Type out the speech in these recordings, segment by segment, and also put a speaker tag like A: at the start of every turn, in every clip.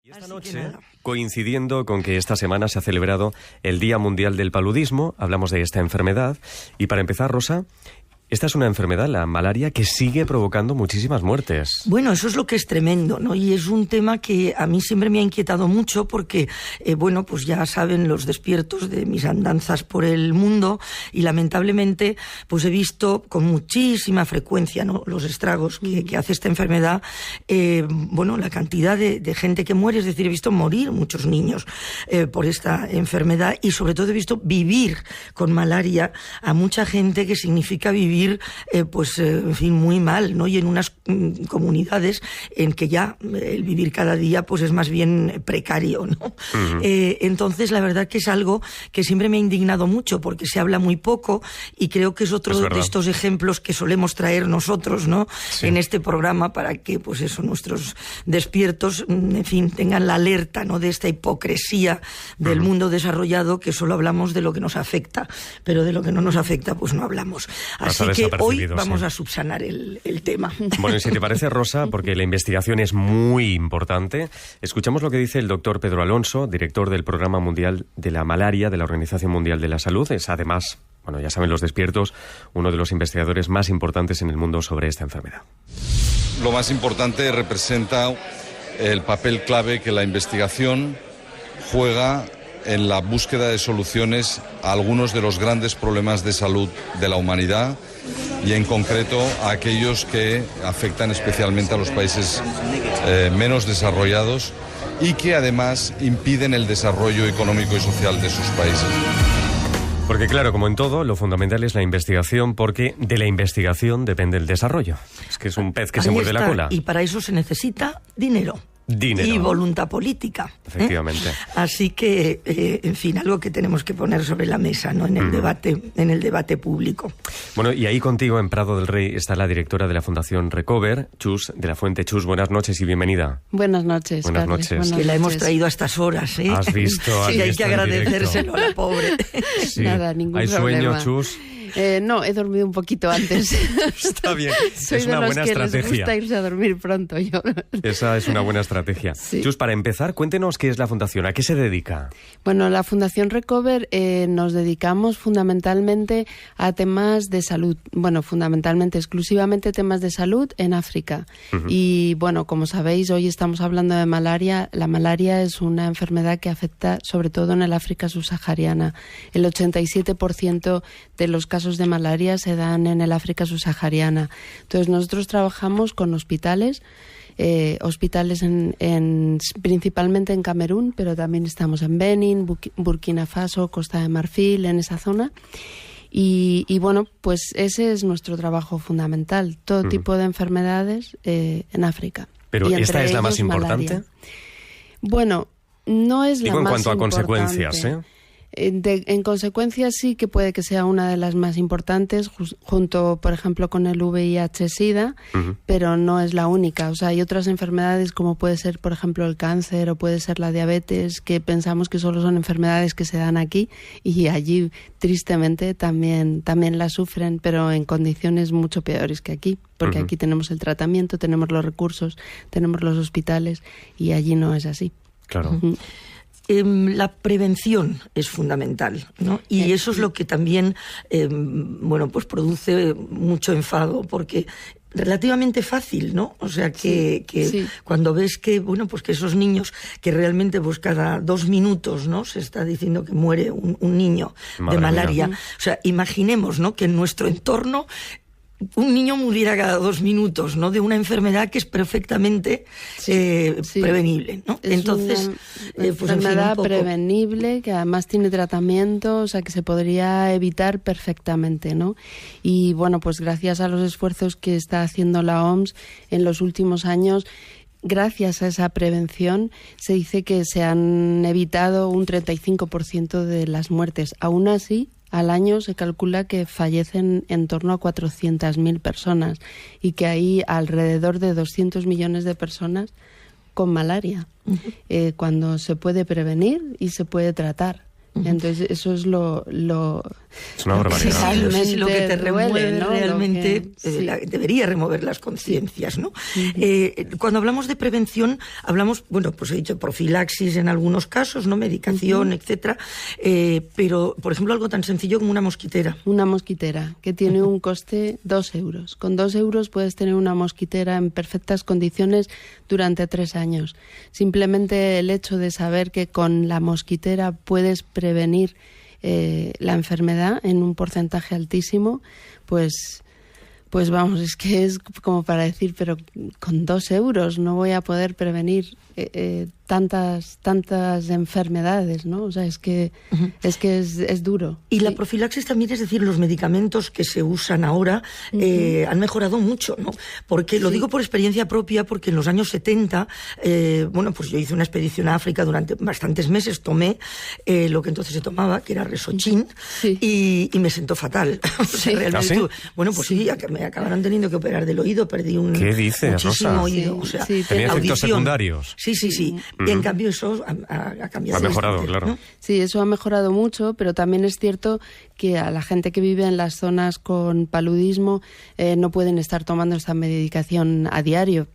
A: Y esta noche, coincidiendo con que esta semana se ha celebrado el Día Mundial del Paludismo, hablamos de esta enfermedad. Y para empezar, Rosa, esta es una enfermedad, la malaria, que sigue provocando muchísimas muertes.
B: Bueno, eso es lo que es tremendo, ¿no? Y es un tema que a mí siempre me ha inquietado mucho porque, bueno, pues ya saben los despiertos de mis andanzas por el mundo y lamentablemente pues he visto con muchísima frecuencia, ¿no?, los estragos que hace esta enfermedad, bueno, la cantidad de gente que muere, es decir, he visto morir muchos niños por esta enfermedad y sobre todo he visto vivir con malaria a mucha gente, que significa vivir pues en fin, muy mal, ¿no? Y en unas comunidades en que ya el vivir cada día pues es más bien precario, ¿no? Uh-huh. Entonces la verdad que es algo que siempre me ha indignado mucho porque se habla muy poco y creo que es otro de estos ejemplos que solemos traer nosotros, ¿no? Sí. En este programa para que pues eso, nuestros despiertos, en fin, tengan la alerta, ¿no?, de esta hipocresía del mundo desarrollado, que solo hablamos de lo que nos afecta, pero de lo que no nos afecta pues no hablamos. Así que hoy vamos a subsanar el tema.
A: Bueno, y si te parece, Rosa, porque la investigación es muy importante, escuchamos lo que dice el doctor Pedro Alonso, director del Programa Mundial de la Malaria de la Organización Mundial de la Salud. Es además, bueno, ya saben los despiertos, uno de los investigadores más importantes en el mundo sobre esta enfermedad.
C: Lo más importante representa el papel clave que la investigación juega en la búsqueda de soluciones a algunos de los grandes problemas de salud de la humanidad y en concreto a aquellos que afectan especialmente a los países menos desarrollados y que además impiden el desarrollo económico y social de sus países.
A: Porque claro, como en todo, lo fundamental es la investigación, porque de la investigación depende el desarrollo. Es que es un pez que se muerde la cola.
B: Y para eso se necesita dinero. Y voluntad política.
A: Efectivamente.
B: Así que, en fin, algo que tenemos que poner sobre la mesa, ¿no?, en el debate público.
A: Bueno, y ahí contigo en Prado del Rey está la directora de la Fundación Recover, Chus de la Fuente. Chus, buenas noches y bienvenida.
D: Buenas noches.
A: Buenas noches.
B: Buenas noches. Que la hemos traído a estas horas, ¿eh?
A: Has visto.
B: Sí, hay que agradecérselo a la pobre.
A: Sí.
D: Nada, ningún
A: ¿Hay
D: problema.
A: sueño, Chus?
D: No, he dormido un poquito antes.
A: Está bien,
D: Soy
A: es una buena
D: de los que
A: estrategia.
D: les gusta irse a dormir pronto. Yo.
A: Esa es una buena estrategia.
D: Sí.
A: Chus, para empezar, cuéntenos qué es la Fundación, ¿a qué se dedica?
D: Bueno, la Fundación Recover nos dedicamos fundamentalmente a temas de salud. Bueno, fundamentalmente, exclusivamente temas de salud en África. Uh-huh. Y bueno, como sabéis, hoy estamos hablando de malaria. La malaria es una enfermedad que afecta sobre todo en el África subsahariana. El 87% de los casos de malaria se dan en el África subsahariana. Entonces nosotros trabajamos con hospitales principalmente en Camerún, pero también estamos en Benín, Burkina Faso, Costa de Marfil, en esa zona. Y bueno, pues ese es nuestro trabajo fundamental, todo tipo de enfermedades en África.
A: Pero ¿esta es la más importante?
D: Malaria. Bueno, no es la más importante. Digo en cuanto a
A: consecuencias, ¿eh?
D: En consecuencia sí que puede que sea una de las más importantes, junto, por ejemplo, con el VIH-Sida, uh-huh, pero no es la única. O sea, hay otras enfermedades como puede ser, por ejemplo, el cáncer o puede ser la diabetes, que pensamos que solo son enfermedades que se dan aquí y allí, tristemente, también las sufren, pero en condiciones mucho peores que aquí, porque uh-huh, aquí tenemos el tratamiento, tenemos los recursos, tenemos los hospitales y allí no es así.
A: Claro.
D: Uh-huh.
B: La prevención es fundamental, ¿no? Y eso es lo que también, bueno, pues produce mucho enfado, porque relativamente fácil, ¿no? O sea, que sí. Cuando ves que, bueno, pues que esos niños, que realmente pues cada 2 minutos, ¿no?, se está diciendo que muere un niño de malaria. O sea, imaginemos, ¿no?, que en nuestro entorno un niño muriera cada 2 minutos, ¿no?, de una enfermedad que es perfectamente prevenible, ¿no?
D: Es
B: entonces,
D: una enfermedad prevenible, que además tiene tratamiento, o sea, que se podría evitar perfectamente, ¿no? Y bueno, pues gracias a los esfuerzos que está haciendo la OMS en los últimos años, gracias a esa prevención, se dice que se han evitado un 35% de las muertes. Aún así, al año se calcula que fallecen en torno a 400.000 personas y que hay alrededor de 200 millones de personas con malaria, cuando se puede prevenir y se puede tratar. Entonces, eso es lo
A: Es una barbaridad.
B: Sí, lo que te remueve,
D: ¿no?
B: realmente debería remover las conciencias, ¿no? Cuando hablamos de prevención, hablamos, bueno, pues he dicho profilaxis en algunos casos, ¿no? Medicación, etcétera, pero, por ejemplo, algo tan sencillo como una mosquitera.
D: Una mosquitera, que tiene un coste 2 euros. Con 2 euros puedes tener una mosquitera en perfectas condiciones durante 3 años. Simplemente el hecho de saber que con la mosquitera puedes prevenir la enfermedad en un porcentaje altísimo, pues vamos, es que es como para decir, pero con 2 euros no voy a poder prevenir tantas enfermedades, ¿no? O sea, es que es duro.
B: Y la profilaxis también, es decir, los medicamentos que se usan ahora han mejorado mucho, ¿no? Porque lo digo por experiencia propia, porque en los años 70, bueno, pues yo hice una expedición a África durante bastantes meses, tomé lo que entonces se tomaba, que era Resochín, y me sentó fatal. O sea, realmente, bueno, pues sí, me acabaron teniendo que operar del oído, perdí
A: ¿Qué dices,
B: muchísimo
A: Rosa?
B: oído. O sea,
A: ¿tenía efectos secundarios?
B: Sí. Y en cambio eso ha cambiado.
A: Ha mejorado, claro.
B: ¿no?
D: Sí, eso ha mejorado mucho, pero también es cierto que a la gente que vive en las zonas con paludismo no pueden estar tomando esta medicación a diario,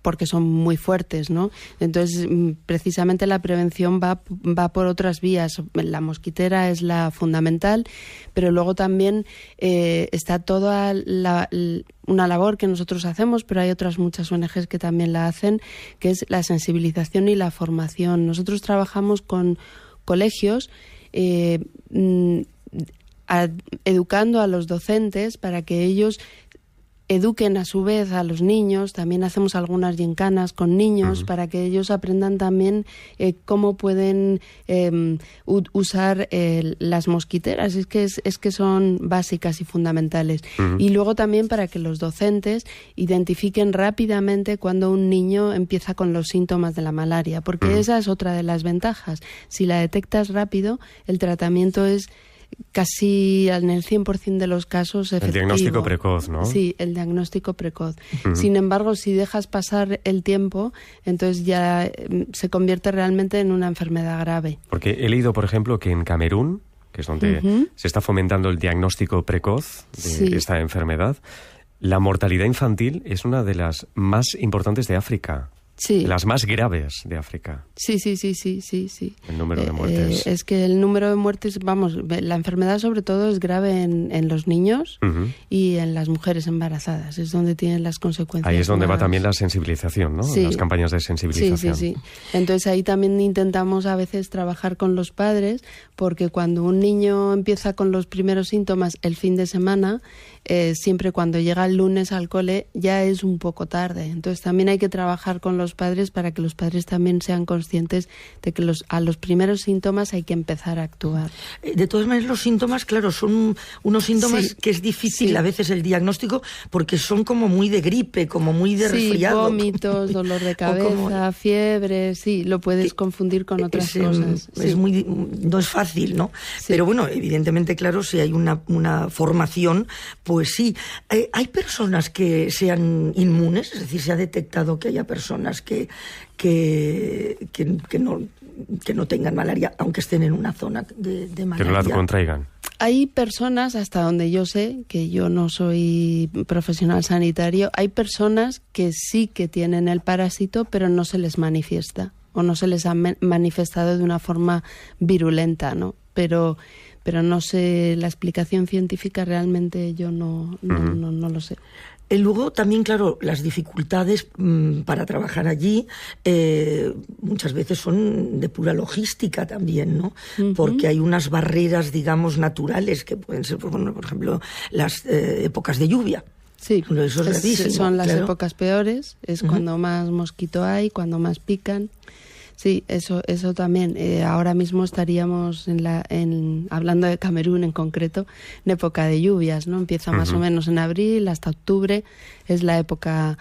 D: porque son muy fuertes, ¿no? Entonces, precisamente la prevención va por otras vías. La mosquitera es la fundamental, pero luego también está toda una labor que nosotros hacemos, pero hay otras muchas ONGs que también la hacen, que es la sensibilización y la formación. Nosotros trabajamos con colegios educando a los docentes para que ellos eduquen a su vez a los niños. También hacemos algunas gincanas con niños para que ellos aprendan también cómo pueden usar las mosquiteras. Es que son básicas y fundamentales. Y luego también para que los docentes identifiquen rápidamente cuando un niño empieza con los síntomas de la malaria, porque esa es otra de las ventajas. Si la detectas rápido, el tratamiento es casi en el 100% de los casos efectivo.
A: El diagnóstico precoz, ¿no?
D: Sí, el diagnóstico precoz. Sin embargo, si dejas pasar el tiempo, entonces ya se convierte realmente en una enfermedad grave.
A: Porque he leído, por ejemplo, que en Camerún, que es donde se está fomentando el diagnóstico precoz de esta enfermedad, la mortalidad infantil es una de las más importantes de África.
D: Sí.
A: Las más graves de África.
D: Sí.
A: El número de muertes.
D: Es que el número de muertes, vamos, la enfermedad sobre todo es grave en los niños y en las mujeres embarazadas. Es donde tienen las consecuencias.
A: Ahí es donde va también la sensibilización, ¿no?
D: Sí.
A: Las campañas de sensibilización.
D: Sí. Entonces ahí también intentamos a veces trabajar con los padres, porque cuando un niño empieza con los primeros síntomas el fin de semana, siempre cuando llega el lunes al cole ya es un poco tarde. Entonces también hay que trabajar con los padres para que los padres también sean conscientes de que a los primeros síntomas hay que empezar a actuar.
B: De todas maneras, los síntomas, claro, son unos síntomas que es difícil a veces el diagnóstico, porque son como muy de gripe, como muy de resfriado.
D: Vómitos, dolor de cabeza, fiebre, lo puedes confundir con otras cosas.
B: No es fácil, ¿no? Pero bueno, evidentemente, claro, si hay una formación, pues sí. ¿Hay personas que sean inmunes? Es decir, ¿se ha detectado que haya personas que no tengan malaria, aunque estén en una zona de malaria?
A: Que no la contraigan.
D: Hay personas, hasta donde yo sé, que yo no soy profesional sanitario, hay personas que sí que tienen el parásito, pero no se les manifiesta, o no se les ha manifestado de una forma virulenta, ¿no? Pero no sé, la explicación científica realmente yo no lo sé.
B: Luego también, claro, las dificultades para trabajar allí muchas veces son de pura logística también, ¿no? Porque hay unas barreras, digamos, naturales que pueden ser, por ejemplo, las épocas de lluvia.
D: Sí,
B: eso es gravísimo,
D: son las épocas peores, es cuando más mosquito hay, cuando más pican. Sí, eso también. Ahora mismo estaríamos hablando de Camerún en concreto, en época de lluvias, ¿no? Empieza más o menos en abril hasta octubre, es la época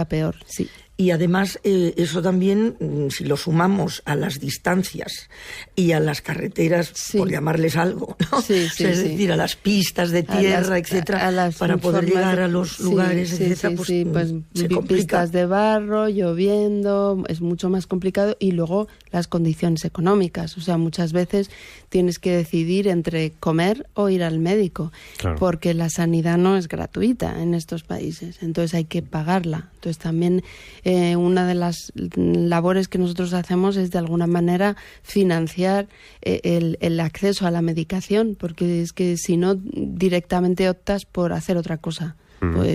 D: peor, sí.
B: Y además eso también, si lo sumamos a las distancias y a las carreteras, por llamarles algo, ¿no? Es decir, a las pistas de tierra, etcétera, para poder llegar a los lugares, etcétera, pues se complica.
D: Pistas de barro, lloviendo, es mucho más complicado. Y luego las condiciones económicas, o sea, muchas veces tienes que decidir entre comer o ir al médico, porque la sanidad no es gratuita en estos países, entonces hay que pagarla. Entonces también una de las labores que nosotros hacemos es de alguna manera financiar el acceso a la medicación, porque es que si no directamente optas por hacer otra cosa,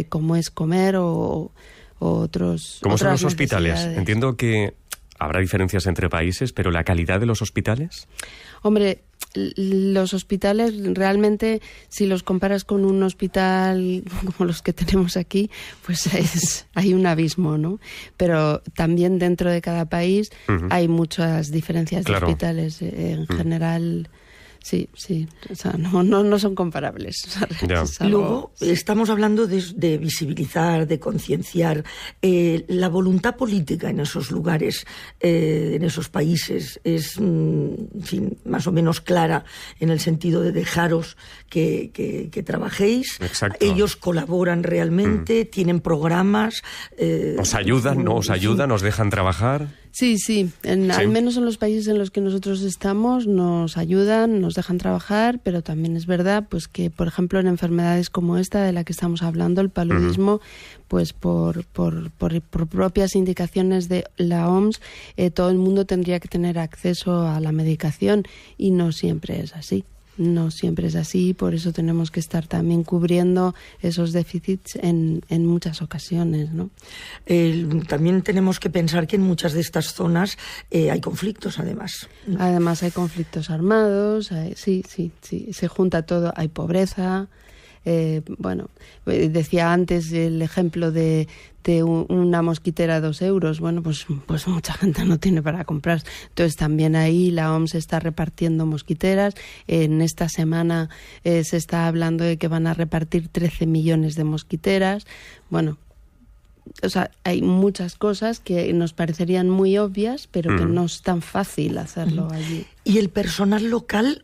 D: como es comer o otros.
A: ¿Cómo son los hospitales? Entiendo que habrá diferencias entre países, pero ¿la calidad de los hospitales?
D: Hombre, los hospitales realmente, si los comparas con un hospital como los que tenemos aquí, pues hay un abismo, ¿no? Pero también dentro de cada país hay muchas diferencias de hospitales. En general, sí, o sea, no son comparables.
B: Luego, estamos hablando de visibilizar, de concienciar. La voluntad política en esos lugares, en esos países, es, en fin, más o menos clara, en el sentido de dejaros que trabajéis.
A: Exacto.
B: Ellos colaboran realmente, tienen programas.
A: ¿Os ayudan, no os ayudan, os dejan trabajar?
D: Sí. Al menos en los países en los que nosotros estamos nos ayudan, nos dejan trabajar, pero también es verdad pues que, por ejemplo, en enfermedades como esta de la que estamos hablando, el paludismo, pues por propias indicaciones de la OMS, todo el mundo tendría que tener acceso a la medicación y no siempre es así. No siempre es así, por eso tenemos que estar también cubriendo esos déficits en muchas ocasiones, ¿no?
B: También tenemos que pensar que en muchas de estas zonas hay conflictos, además.
D: Además hay conflictos armados, sí, se junta todo, hay pobreza. Bueno, decía antes el ejemplo de una mosquitera 2 euros. Bueno, pues mucha gente no tiene para comprar. Entonces también ahí la OMS está repartiendo mosquiteras. En esta semana se está hablando de que van a repartir 13 millones de mosquiteras. Bueno, o sea, hay muchas cosas que nos parecerían muy obvias, pero que no es tan fácil hacerlo allí.
B: Y el personal local,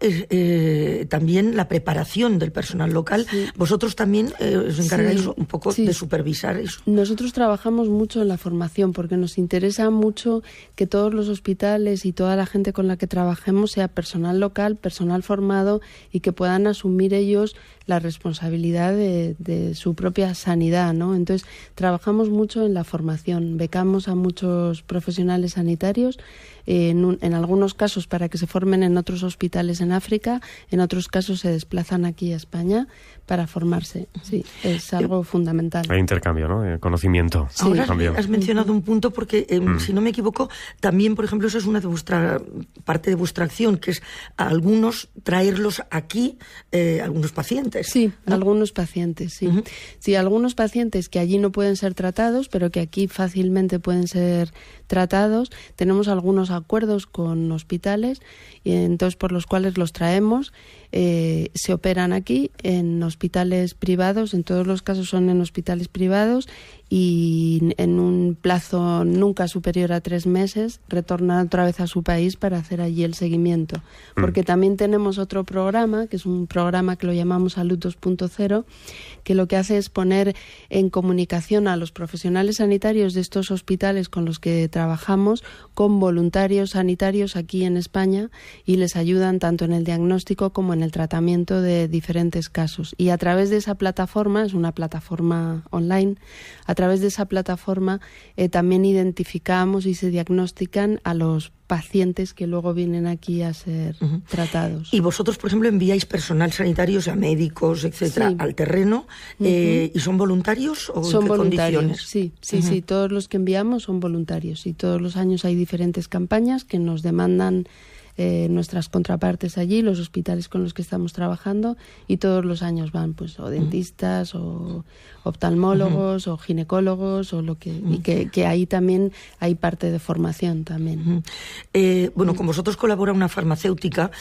B: también la preparación del personal local, vosotros también os encargáis un poco de supervisar eso.
D: Nosotros trabajamos mucho en la formación porque nos interesa mucho que todos los hospitales y toda la gente con la que trabajemos sea personal local, personal formado y que puedan asumir ellos la responsabilidad de su propia sanidad, ¿no? Entonces, trabajamos mucho en la formación, becamos a muchos profesionales sanitarios, en algunos casos para que se formen en otros hospitales en África, en otros casos se desplazan aquí a España para formarse. Sí, es algo fundamental.
A: Hay intercambio, ¿no? Conocimiento.
B: Sí. Ahora has mencionado un punto porque, si no me equivoco, también, por ejemplo, eso es una de parte de vuestra acción, que es a algunos traerlos aquí, algunos pacientes.
D: Sí,
B: ¿no?
D: Algunos pacientes, sí. Sí, algunos pacientes que allí no pueden ser tratados, pero que aquí fácilmente pueden ser tratados. Tenemos algunos acuerdos con hospitales, y entonces por los cuales los traemos. Se operan aquí en hospitales privados, en todos los casos son en hospitales privados, y en un plazo nunca superior a 3 meses retornan otra vez a su país para hacer allí el seguimiento. Porque también tenemos otro programa, que es un programa que lo llamamos Salud 2.0, que lo que hace es poner en comunicación a los profesionales sanitarios de estos hospitales con los que trabajamos con voluntarios sanitarios aquí en España, y les ayudan tanto en el diagnóstico como en el tratamiento de diferentes casos. Y a través de esa plataforma, es una plataforma online, a través de esa plataforma también identificamos y se diagnostican a los pacientes que luego vienen aquí a ser tratados.
B: Y vosotros, por ejemplo, enviáis personal sanitario, o sea, médicos, etcétera, al terreno, ¿y son voluntarios o
D: son
B: en qué
D: voluntarios?
B: Condiciones?
D: Sí, todos los que enviamos son voluntarios, y todos los años hay diferentes campañas que nos demandan nuestras contrapartes allí, los hospitales con los que estamos trabajando, y todos los años van pues o dentistas o oftalmólogos o ginecólogos o lo que y que ahí también hay parte de formación también.
B: Bueno, con vosotros colabora una farmacéutica,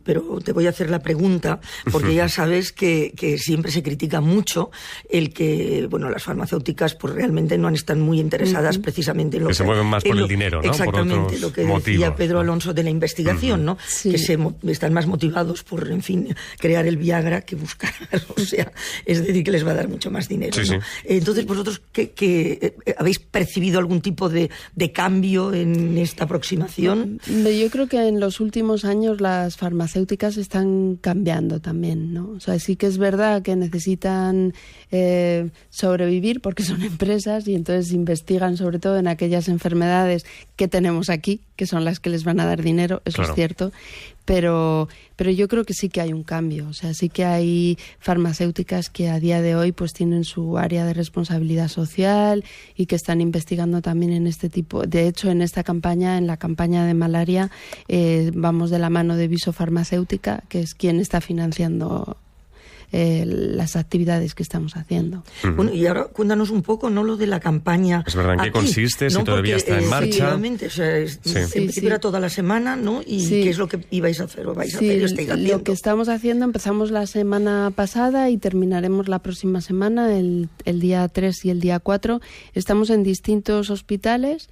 B: pero te voy a hacer la pregunta porque ya sabes que siempre se critica mucho el que, bueno, las farmacéuticas pues realmente no están muy interesadas precisamente en lo
A: que se mueven más por el dinero, ¿no?
B: Exactamente,
A: por
B: lo que
A: motivos,
B: decía Pedro Alonso de la investigación, ¿no?
D: Sí.
B: Que están más motivados por, en fin, crear el Viagra que buscar, o sea, es decir, que les va a dar mucho más dinero,
A: sí,
B: ¿no?
A: sí.
B: Entonces, ¿vosotros qué habéis percibido algún tipo de cambio en esta aproximación?
D: Yo creo que en los últimos años las farmacéuticas están cambiando también, ¿no? O sea, sí que es verdad que necesitan sobrevivir porque son empresas y entonces investigan sobre todo en aquellas enfermedades que tenemos aquí, que son las que les van a dar dinero, eso
A: claro.
D: Es cierto. Pero yo creo que sí que hay un cambio, o sea, sí que hay farmacéuticas que a día de hoy pues tienen su área de responsabilidad social y que están investigando también en este tipo. De hecho, en esta campaña, en la campaña de malaria, vamos de la mano de Viso Farmacéutica, que es quien está financiando las actividades que estamos haciendo.
B: Bueno, y ahora cuéntanos un poco, ¿no?, lo de la campaña.
A: Es verdad, ¿en qué consiste? Si todavía está en marcha.
B: Efectivamente, o sea, en principio era toda la semana, ¿no? ¿Y qué es lo que ibais a hacer o vais a hacer? ¿Estáis haciendo?
D: Lo que estamos haciendo, empezamos la semana pasada y terminaremos la próxima semana, el día 3 y el día 4. Estamos en distintos hospitales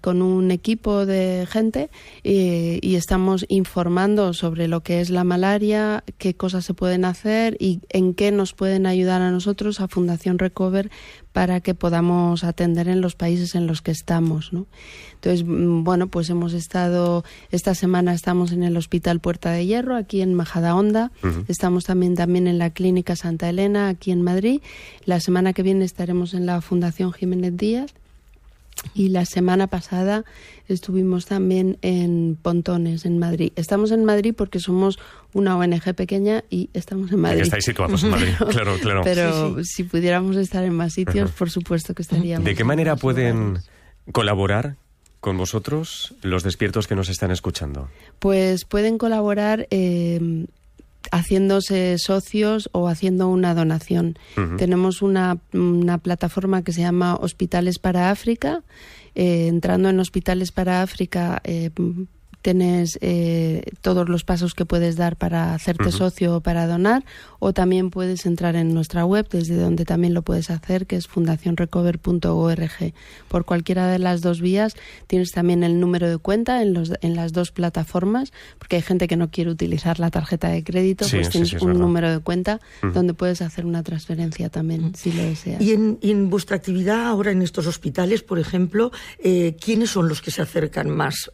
D: con un equipo de gente y estamos informando sobre lo que es la malaria, qué cosas se pueden hacer y en qué nos pueden ayudar a nosotros, a Fundación Recover, para que podamos atender en los países en los que estamos, ¿no? Entonces, bueno, pues esta semana estamos en el Hospital Puerta de Hierro, aquí en Majadahonda. Estamos también en la Clínica Santa Elena, aquí en Madrid. La semana que viene estaremos en la Fundación Jiménez Díaz. Y la semana pasada estuvimos también en Pontones, en Madrid. Estamos en Madrid porque somos una ONG pequeña y estamos en Madrid.
A: Estáis situados en Madrid, claro.
D: Pero si pudiéramos estar en más sitios, por supuesto que estaríamos.
A: ¿De qué manera pueden colaborar con vosotros los despiertos que nos están escuchando? Pues
D: pueden colaborar haciéndose socios o haciendo una donación. Tenemos una plataforma que se llama Hospitales para África. Entrando en Hospitales para África tienes todos los pasos que puedes dar para hacerte socio o para donar, o también puedes entrar en nuestra web, desde donde también lo puedes hacer, que es fundacionrecover.org. Por cualquiera de las dos vías tienes también el número de cuenta en las dos plataformas, porque hay gente que no quiere utilizar la tarjeta de crédito, pues tienes un número de cuenta donde puedes hacer una transferencia también, si lo deseas.
B: Y en vuestra actividad ahora en estos hospitales, por ejemplo, ¿quiénes son los que se acercan más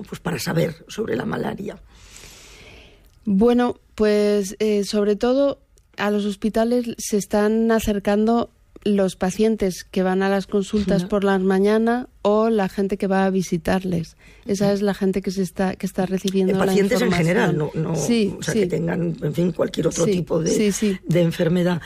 B: pues para saber sobre la malaria?
D: Bueno, pues sobre todo a los hospitales se están acercando los pacientes que van a las consultas por la mañana o la gente que va a visitarles. Esa es la gente que está recibiendo la información.
B: Pacientes en general, no que tengan, en fin, cualquier otro tipo de enfermedad.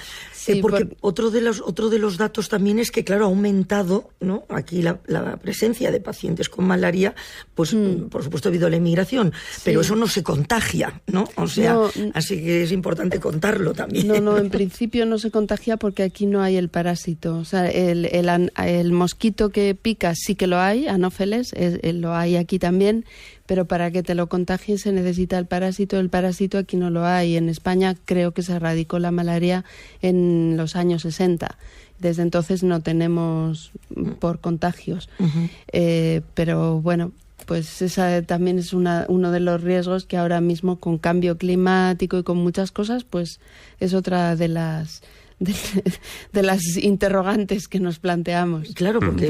B: Porque otro de los datos también es que, claro, ha aumentado, ¿no?, aquí la presencia de pacientes con malaria, pues por supuesto ha habido la inmigración, pero eso no se contagia, ¿no? O sea, así que es importante contarlo también.
D: No, en principio no se contagia porque aquí no hay el parásito. O sea, el mosquito que pica sí que lo hay, Anófeles, lo hay aquí también, pero para que te lo contagies se necesita el parásito. El parásito aquí no lo hay. En España creo que se erradicó la malaria en los años 60. Desde entonces no tenemos por contagios. Pero bueno, pues esa también es uno de los riesgos que ahora mismo, con cambio climático y con muchas cosas, pues es otra de las interrogantes que nos planteamos.
B: Claro, porque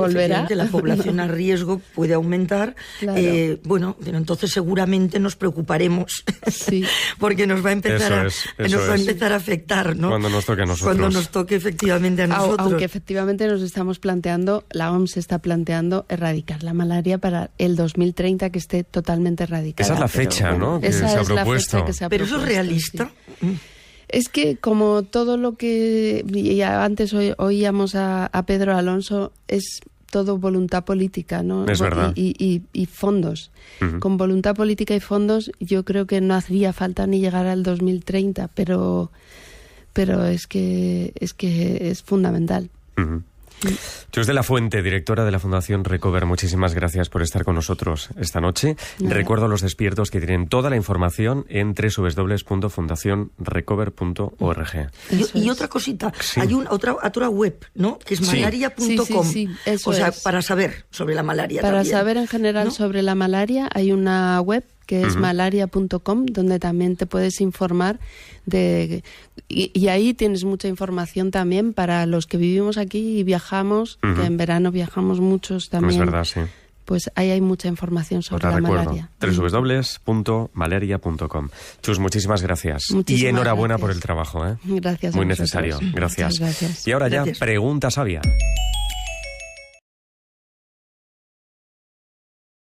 B: la población a riesgo puede aumentar. Claro. Pero entonces seguramente nos preocuparemos porque nos va a empezar a afectar, ¿no?
A: Cuando nos toque a nosotros.
B: Cuando nos toque efectivamente a nosotros.
D: Aunque efectivamente nos estamos planteando, la OMS está planteando erradicar la malaria para el 2030, que esté totalmente erradicada.
A: Esa es la fecha, ¿no?, que se ha propuesto.
B: Pero eso es realista.
D: Sí. Es que, como todo lo que ya antes oíamos a Pedro Alonso, es todo voluntad política, ¿no?
A: Es verdad.
D: Y fondos. Con voluntad política y fondos yo creo que no hacía falta ni llegar al 2030, pero es que es fundamental.
A: Chus de la Fuente, directora de la Fundación Recover, muchísimas gracias por estar con nosotros esta noche. Recuerdo a los despiertos que tienen toda la información en www.fundacionrecover.org.
B: Y otra cosita, hay otra web, ¿no? Que es malaria.com.
D: Sí, eso
B: o sea,
D: es.
B: Para saber sobre la malaria
D: Para
B: también,
D: saber en general, ¿no?, sobre la malaria hay una web que es malaria.com, donde también te puedes informar y ahí tienes mucha información también para los que vivimos aquí y viajamos, que en verano viajamos muchos también.
A: Es verdad, sí.
D: Pues ahí hay mucha información sobre la malaria.
A: www.malaria.com. Chus, muchísimas gracias. Y enhorabuena por el trabajo, ¿eh?
D: Gracias.
A: Muy necesario. Gracias.
D: Muchas gracias.
A: Y ahora ya, pregunta sabia.